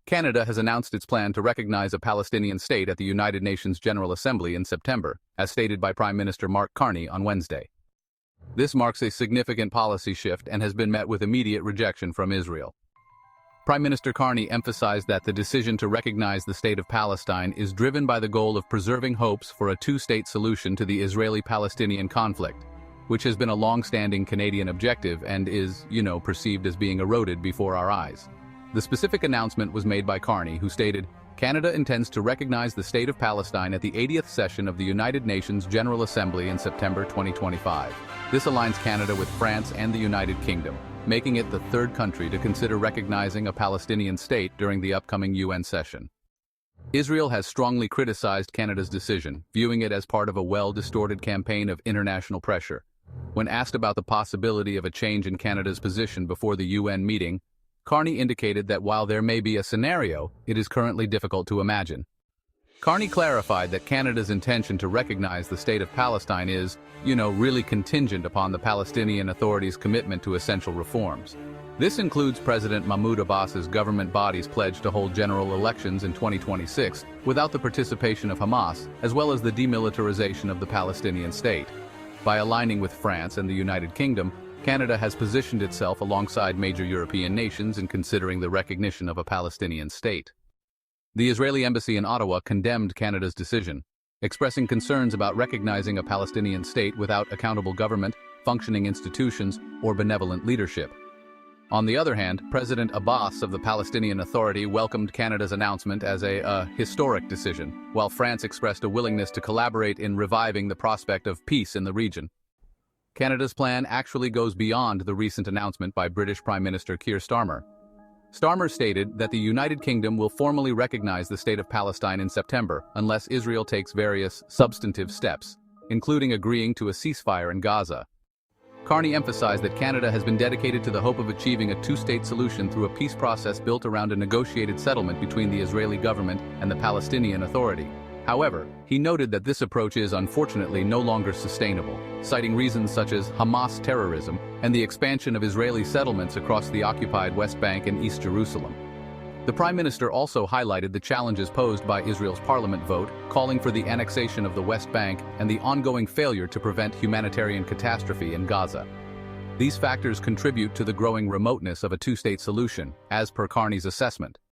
Canada has announced its plan to recognize a Palestinian state at the United Nations General Assembly in September, as stated by Prime Minister Mark Carney on Wednesday. This marks a significant policy shift and has been met with immediate rejection from Israel. Prime Minister Carney emphasized that the decision to recognize the state of Palestine is driven by the goal of preserving hopes for a two-state solution to the Israeli-Palestinian conflict, which has been a long-standing Canadian objective and is, perceived as being eroded before our eyes. The specific announcement was made by Carney, who stated, "Canada intends to recognize the state of Palestine at the 80th session of the United Nations General Assembly in September 2025. This aligns Canada with France and the United Kingdom, making it the third country to consider recognizing a Palestinian state during the upcoming UN session. Israel has strongly criticized Canada's decision, viewing it as part of a well-distorted campaign of international pressure. When asked about the possibility of a change in Canada's position before the UN meeting, Carney indicated that while there may be a scenario, it is currently difficult to imagine. Carney clarified that Canada's intention to recognize the state of Palestine is, really contingent upon the Palestinian Authority's commitment to essential reforms. This includes President Mahmoud Abbas's government body's pledge to hold general elections in 2026 without the participation of Hamas, as well as the demilitarization of the Palestinian state. By aligning with France and the United Kingdom, Canada has positioned itself alongside major European nations in considering the recognition of a Palestinian state. The Israeli embassy in Ottawa condemned Canada's decision, expressing concerns about recognizing a Palestinian state without accountable government, functioning institutions, or benevolent leadership. On the other hand, President Abbas of the Palestinian Authority welcomed Canada's announcement as a historic decision, while France expressed a willingness to collaborate in reviving the prospect of peace in the region. Canada's plan actually goes beyond the recent announcement by British Prime Minister Keir Starmer. Starmer stated that the United Kingdom will formally recognize the state of Palestine in September unless Israel takes various substantive steps, including agreeing to a ceasefire in Gaza. Carney emphasized that Canada has been dedicated to the hope of achieving a two-state solution through a peace process built around a negotiated settlement between the Israeli government and the Palestinian Authority. However, he noted that this approach is unfortunately no longer sustainable, citing reasons such as Hamas terrorism and the expansion of Israeli settlements across the occupied West Bank and East Jerusalem. The Prime Minister also highlighted the challenges posed by Israel's parliament vote, calling for the annexation of the West Bank and the ongoing failure to prevent humanitarian catastrophe in Gaza. These factors contribute to the growing remoteness of a two-state solution, as per Carney's assessment.